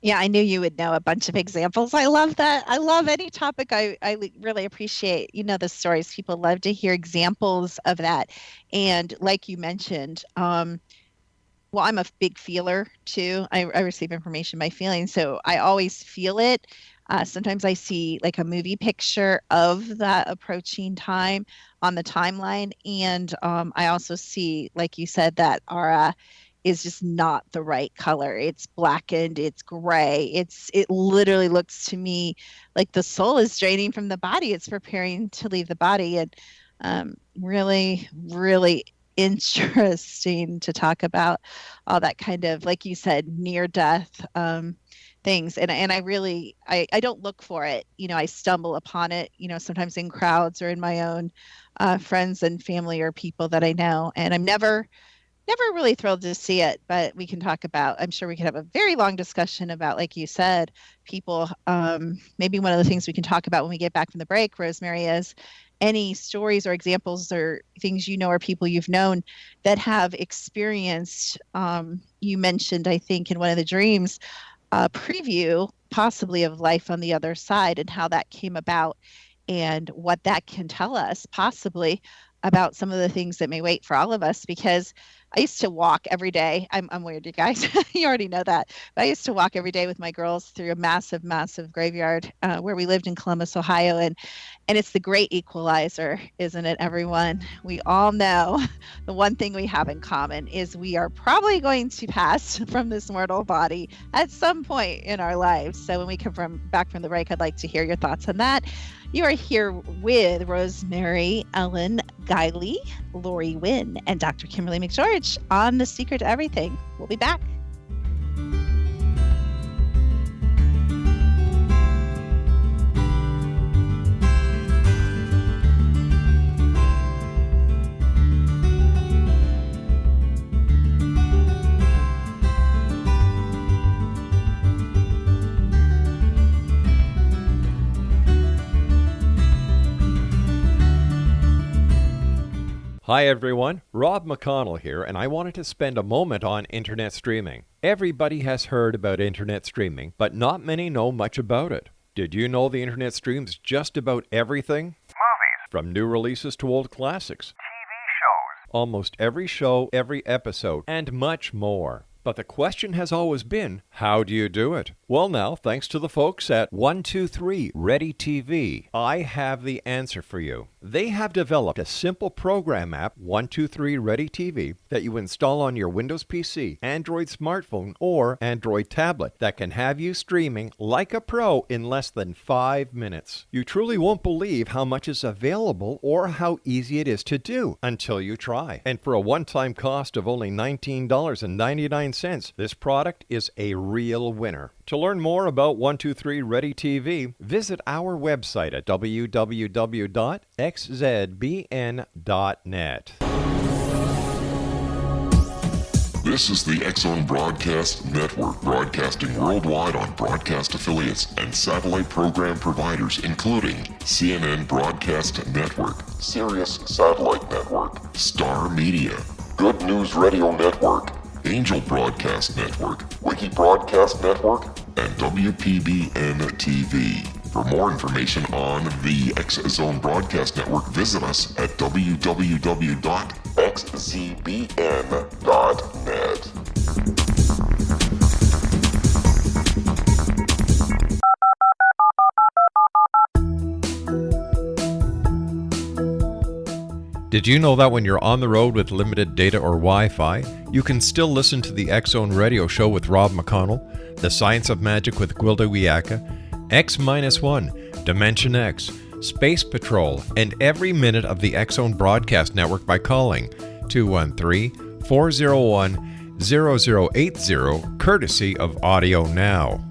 Yeah, I knew you would know a bunch of examples. I love that. I love any topic. I really appreciate, the stories. People love to hear examples of that. And like you mentioned, well, I'm a big feeler too. I receive information by feeling, so I always feel it. Sometimes I see like a movie picture of that approaching time on the timeline. And I also see, like you said, that aura is just not the right color. It's blackened, it's gray. It literally looks to me like the soul is draining from the body. It's preparing to leave the body. And really, really interesting to talk about all that kind of, like you said, near death things. And I don't look for it. I stumble upon it, sometimes in crowds or in my own friends and family or people that I know. And I'm never really thrilled to see it, but we can talk about, I'm sure we could have a very long discussion about, like you said, people. Maybe one of the things we can talk about when we get back from the break, Rosemary, is any stories or examples or things or people you've known that have experienced, you mentioned, I think, in one of the dreams, preview possibly of life on the other side and how that came about and what that can tell us possibly about some of the things that may wait for all of us. Because I used to walk every day. I'm weird, you guys. You already know that. But I used to walk every day with my girls through a massive, massive graveyard where we lived in Columbus, Ohio. And it's the great equalizer, isn't it, everyone? We all know the one thing we have in common is we are probably going to pass from this mortal body at some point in our lives. So when we come back from the break, I'd like to hear your thoughts on that. You are here with Rosemary, Ellen, Guiley, Lori Wynn, and Dr. Kimberly McGeorge on The Secret to Everything. We'll be back. Hi everyone, Rob McConnell here, and I wanted to spend a moment on internet streaming. Everybody has heard about internet streaming, but not many know much about it. Did you know the internet streams just about everything? Movies. From new releases to old classics. TV shows. Almost every show, every episode, and much more. But the question has always been, how do you do it? Well now, thanks to the folks at 123 Ready TV, I have the answer for you. They have developed a simple program app, 123 Ready TV, that you install on your Windows PC, Android smartphone, or Android tablet that can have you streaming like a pro in less than 5 minutes. You truly won't believe how much is available or how easy it is to do until you try. And for a one-time cost of only $19.99, this product is a real winner. To learn more about 123 Ready TV, visit our website at www.xzbn.net. xzbn.net. This is the X-Zone Broadcast Network, broadcasting worldwide on broadcast affiliates and satellite program providers, including CNN Broadcast Network, Sirius Satellite Network, Star Media, Good News Radio Network, Angel Broadcast Network, Wiki Broadcast Network, and WPBN TV. For more information on the X-Zone Broadcast Network, visit us at www.xzbn.net. Did you know that when you're on the road with limited data or Wi-Fi, you can still listen to the X-Zone Radio Show with Rob McConnell, The Science of Magic with Guiley, X-1, Dimension X, Space Patrol, and every minute of the X-Zone Broadcast Network by calling 213-401-0080, courtesy of Audio Now.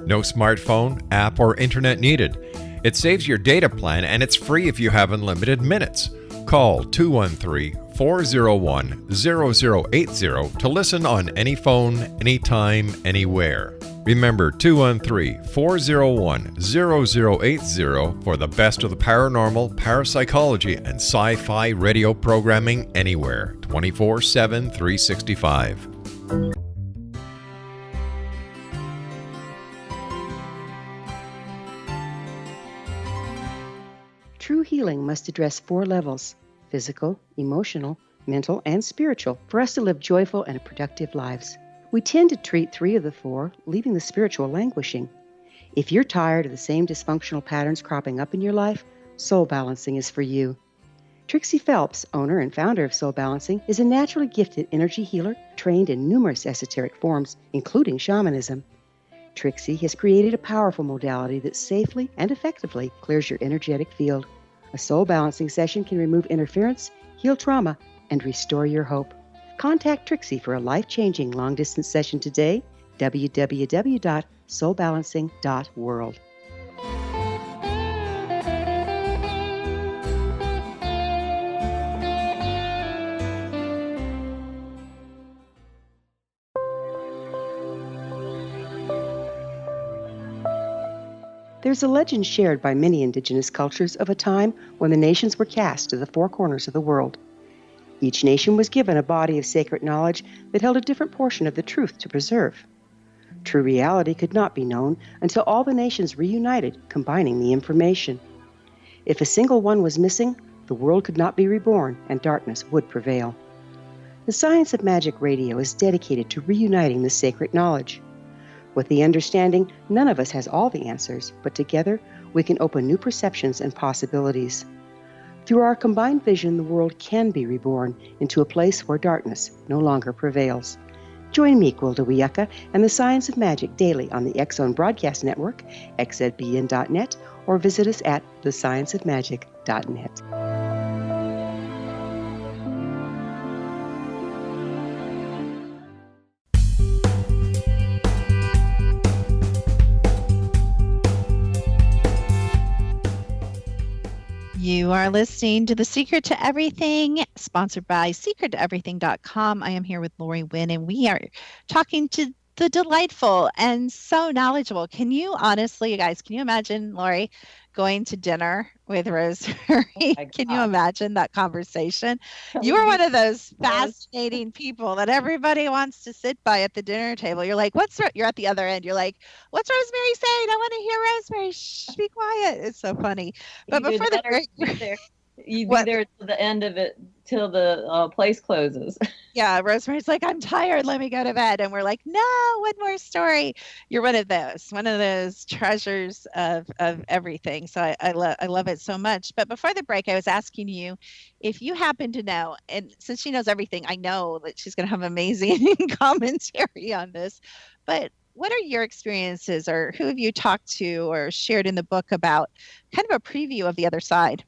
No smartphone, app, or internet needed. It saves your data plan and it's free if you have unlimited minutes. Call 213-401-0080 to listen on any phone, anytime, anywhere. Remember 213-401-0080 for the best of the paranormal, parapsychology, and sci-fi radio programming anywhere, 24/7, 365. True healing must address 4 levels: physical, emotional, mental, and spiritual, for us to live joyful and productive lives. We tend to treat 3 of the 4, leaving the spiritual languishing. If you're tired of the same dysfunctional patterns cropping up in your life, Soul Balancing is for you. Trixie Phelps, owner and founder of Soul Balancing, is a naturally gifted energy healer trained in numerous esoteric forms, including shamanism. Trixie has created a powerful modality that safely and effectively clears your energetic field. A soul balancing session can remove interference, heal trauma, and restore your hope. Contact Trixie for a life-changing long-distance session today, www.soulbalancing.world. There's a legend shared by many indigenous cultures of a time when the nations were cast to the 4 corners of the world. Each nation was given a body of sacred knowledge that held a different portion of the truth to preserve. True reality could not be known until all the nations reunited, combining the information. If a single one was missing, the world could not be reborn and darkness would prevail. The Science of Magic Radio is dedicated to reuniting the sacred knowledge. With the understanding, none of us has all the answers, but together we can open new perceptions and possibilities. Through our combined vision, the world can be reborn into a place where darkness no longer prevails. Join me, Guiley, and the Science of Magic daily on the X-Zone Broadcast Network, xzbn.net, or visit us at thescienceofmagic.net. You are listening to The Secret to Everything, sponsored by secrettoeverything.com. I am here with Lori Wynn, and we are talking to the delightful and so knowledgeable. Can you honestly, you guys, can you imagine, Lori, going to dinner with Rosemary? Can you imagine that conversation? You are one of those fascinating people that everybody wants to sit by at the dinner table. You're like, you're at the other end. You're like, what's Rosemary saying? I want to hear Rosemary. Shh, be quiet. It's so funny. But before the break, you'd be there till the end of it, till the place closes. Yeah, Rosemary's like, I'm tired. Let me go to bed. And we're like, no, one more story. You're one of those treasures of everything. So I love it so much. But before the break, I was asking you if you happen to know, and since she knows everything, I know that she's going to have amazing commentary on this. But what are your experiences, or who have you talked to or shared in the book about kind of a preview of the other side?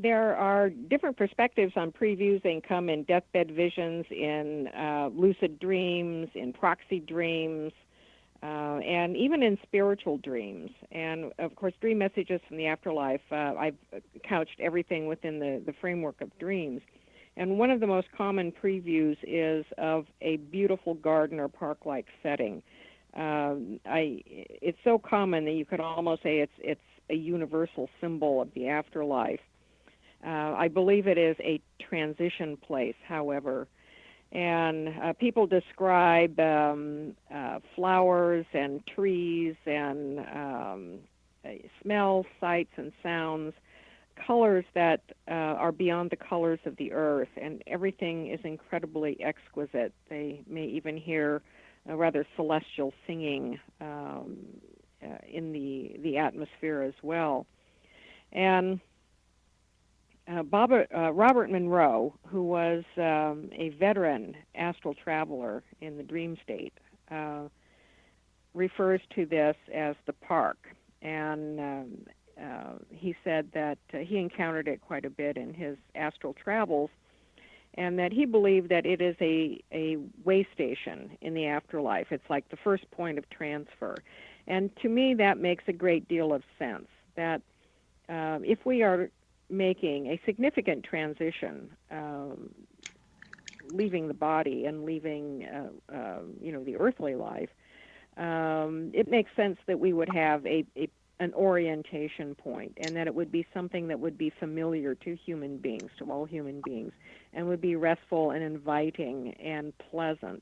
There are different perspectives on previews. They can come in deathbed visions, in lucid dreams, in proxy dreams. and even in spiritual dreams. And, of course, dream messages from the afterlife, I've couched everything within the framework of dreams. And one of the most common previews is of a beautiful garden or park-like setting. It's so common that you could almost say it's a universal symbol of the afterlife. I believe it is a transition place, however. And people describe flowers and trees and smells, sights, and sounds, colors that are beyond the colors of the earth, and everything is incredibly exquisite. They may even hear a rather celestial singing in the atmosphere as well. And Robert Monroe, who was a veteran astral traveler in the dream state, refers to this as the park. And he said that he encountered it quite a bit in his astral travels, and that he believed that it is a way station in the afterlife. It's like the first point of transfer. And to me, that makes a great deal of sense, that if we are making a significant transition, leaving the body and leaving, the earthly life, it makes sense that we would have an orientation point, and that it would be something that would be familiar to human beings, to all human beings, and would be restful and inviting and pleasant.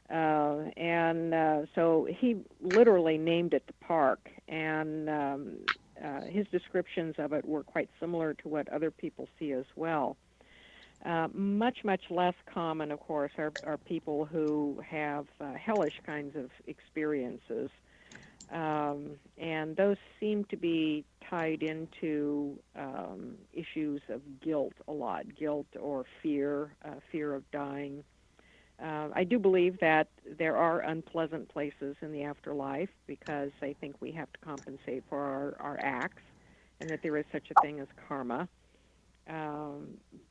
So he literally named it the park, and his descriptions of it were quite similar to what other people see as well. Much, much less common, of course, are people who have hellish kinds of experiences. And those seem to be tied into issues of guilt a lot, guilt or fear of dying. I do believe that there are unpleasant places in the afterlife, because I think we have to compensate for our acts, and that there is such a thing as karma.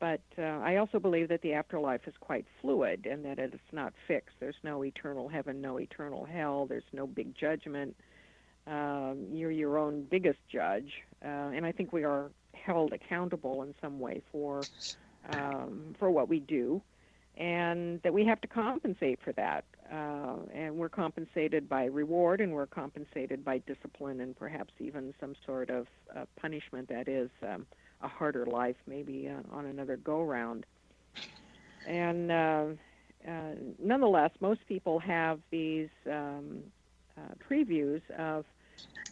But I also believe that the afterlife is quite fluid, and that it's not fixed. There's no eternal heaven, no eternal hell. There's no big judgment. You're your own biggest judge, and I think we are held accountable in some way for what we do, and that we have to compensate for that. And we're compensated by reward, and we're compensated by discipline, and perhaps even some sort of punishment that is a harder life, maybe on another go-round. And nonetheless, most people have these previews of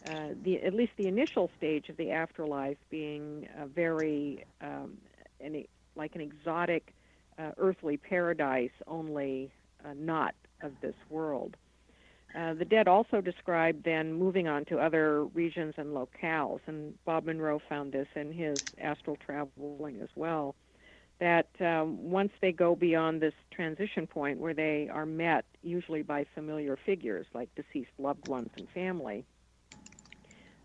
at least the initial stage of the afterlife being very like an exotic earthly paradise, only not of this world. The dead also described then moving on to other regions and locales, and Bob Monroe found this in his astral traveling as well, that once they go beyond this transition point where they are met usually by familiar figures like deceased loved ones and family,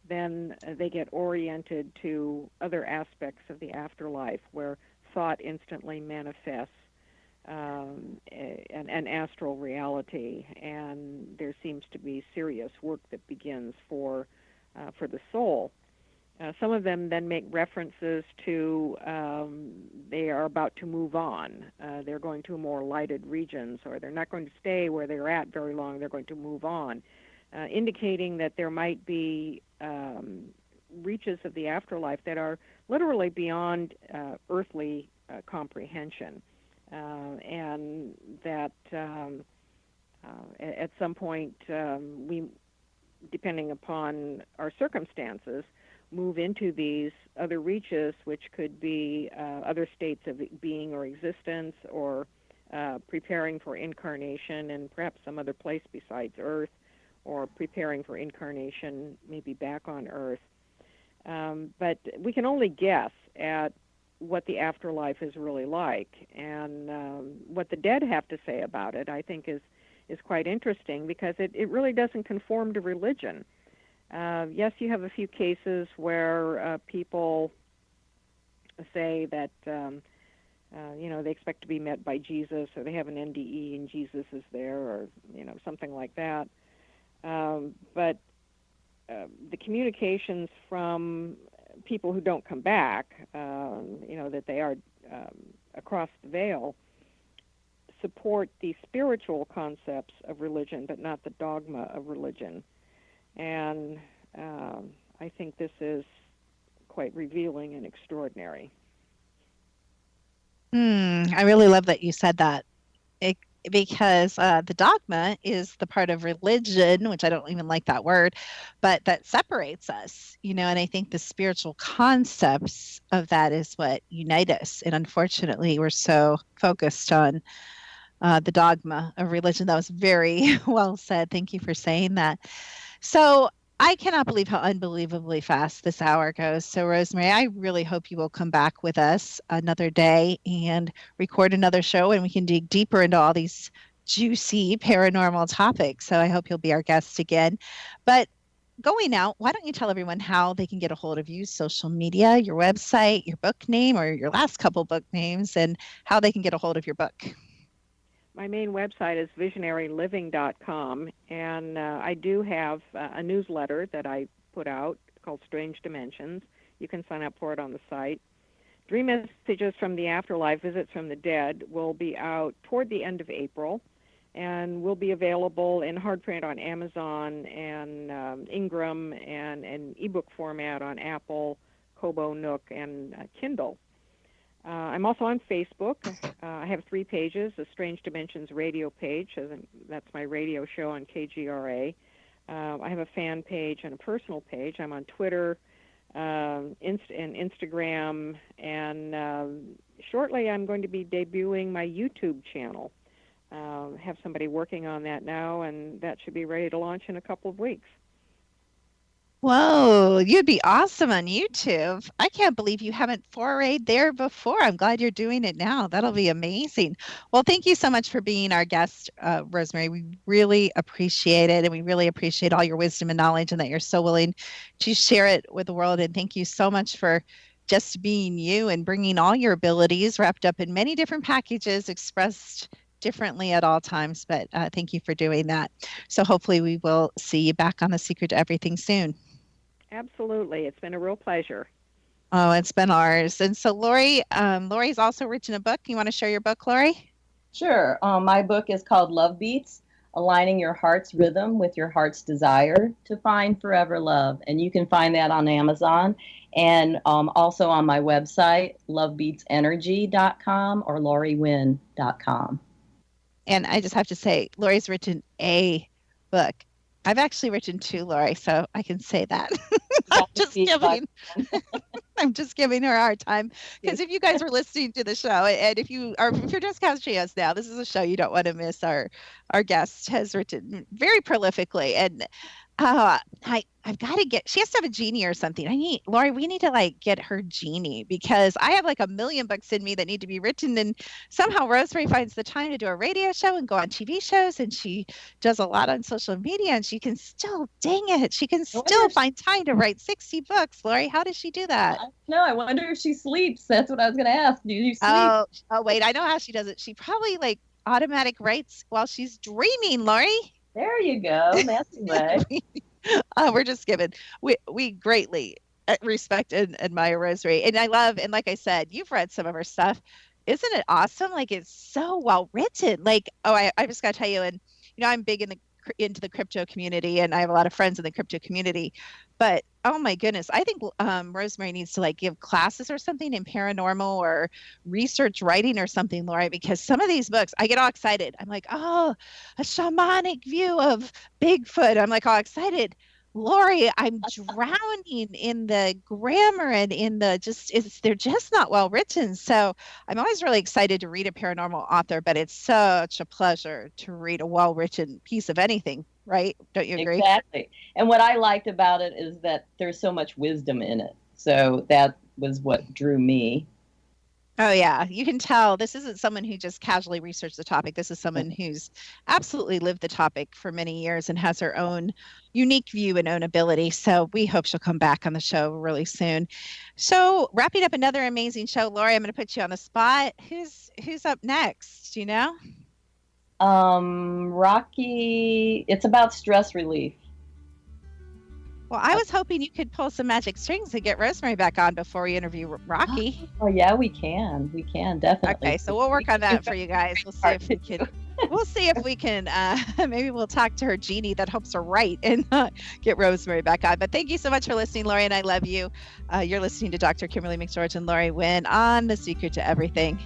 then they get oriented to other aspects of the afterlife where thought instantly manifests an astral reality, and there seems to be serious work that begins for the soul. Some of them then make references to they are about to move on. They're going to more lighted regions, or they're not going to stay where they're at very long. They're going to move on, indicating that there might be reaches of the afterlife that are literally beyond earthly comprehension, and that at some point we, depending upon our circumstances, move into these other reaches, which could be other states of being or existence, or preparing for incarnation in perhaps some other place besides Earth, or preparing for incarnation maybe back on Earth. But we can only guess at what the afterlife is really like, and what the dead have to say about it, I think, is quite interesting, because it really doesn't conform to religion. Yes, you have a few cases where people say that they expect to be met by Jesus, or they have an NDE and Jesus is there, or something like that. But the communications from people who don't come back, that they are across the veil, support the spiritual concepts of religion, but not the dogma of religion. And I think this is quite revealing and extraordinary. I really love that you said that. Because the dogma is the part of religion, which I don't even like that word, but that separates us, and I think the spiritual concepts of that is what unite us. And unfortunately, we're so focused on the dogma of religion. That was very well said. Thank you for saying that. So I cannot believe how unbelievably fast this hour goes. So, Rosemary, I really hope you will come back with us another day and record another show, and we can dig deeper into all these juicy paranormal topics. So I hope you'll be our guest again. But going out, why don't you tell everyone how they can get a hold of you, social media, your website, your book name, or your last couple book names, and how they can get a hold of your book? My main website is visionaryliving.com, and I do have a newsletter that I put out called Strange Dimensions. You can sign up for it on the site. Dream Messages from the Afterlife, Visits from the Dead, will be out toward the end of April, and will be available in hard print on Amazon and Ingram, and in ebook format on Apple, Kobo, Nook, and Kindle. I'm also on Facebook. I have 3 pages, a Strange Dimensions radio page. That's my radio show on KGRA. I have a fan page and a personal page. I'm on Twitter and Instagram. And shortly I'm going to be debuting my YouTube channel. Have somebody working on that now, and that should be ready to launch in a couple of weeks. Whoa, you'd be awesome on YouTube. I can't believe you haven't forayed there before. I'm glad you're doing it now. That'll be amazing. Well, thank you so much for being our guest, Rosemary. We really appreciate it, and we really appreciate all your wisdom and knowledge, and that you're so willing to share it with the world. And thank you so much for just being you and bringing all your abilities wrapped up in many different packages, expressed differently at all times. But thank you for doing that. So hopefully we will see you back on The Secret to Everything soon. Absolutely. It's been a real pleasure. Oh, it's been ours. And so Lori's also written a book. You want to share your book, Lori? Sure. My book is called Love Beats, Aligning Your Heart's Rhythm with Your Heart's Desire to Find Forever Love. And you can find that on Amazon and also on my website, lovebeatsenergy.com or loriwynn.com. And I just have to say, Lori's written a book. I've actually written 2, Lori, so I can say that. I'm just giving her a hard time, because if you guys were listening to the show, and if you're just catching us now, this is a show you don't want to miss. Our guest has written very prolifically, and I've got to she has to have a genie or something. Lori, we need to get her genie, because I have a million books in me that need to be written. And somehow Rosemary finds the time to do a radio show and go on TV shows. And she does a lot on social media, and she can still, dang it, she can still find time to write 60 books. Lori, how does she do that? No, I wonder if she sleeps. That's what I was going to ask. Do you sleep? Oh, wait, I know how she does it. She probably automatic writes while she's dreaming, Lori. There you go. That's the way. We're just given. We greatly respect and admire Rosemary, and I love. And like I said, you've read some of her stuff. Isn't it awesome? It's so well written. I just got to tell you, and I'm big into the crypto community, and I have a lot of friends in the crypto community. But oh my goodness, I think Rosemary needs to give classes or something in paranormal or research writing or something, Lori, because some of these books, I get all excited. I'm like, oh, a shamanic view of Bigfoot. I'm all excited. Lori, I'm drowning in the grammar and in they're just not well written. So I'm always really excited to read a paranormal author, but it's such a pleasure to read a well-written piece of anything, right? Don't you agree? Exactly. And what I liked about it is that there's so much wisdom in it. So that was what drew me. Oh, yeah. You can tell this isn't someone who just casually researched the topic. This is someone who's absolutely lived the topic for many years and has her own unique view and own ability. So we hope she'll come back on the show really soon. So wrapping up another amazing show, Lori, I'm going to put you on the spot. Who's up next? Do you know? Rocky, it's about stress relief. Well, I was hoping you could pull some magic strings to get Rosemary back on before we interview Rocky. Oh yeah, we can. We can definitely. Okay, so we'll work on that for you guys. We'll see if we can. We'll see if we can. Maybe we'll talk to her genie that helps her write and get Rosemary back on. But thank you so much for listening, Lori, and I love you. You're listening to Dr. Kimberly McGeorge and Lori Wynn on The Secret to Everything.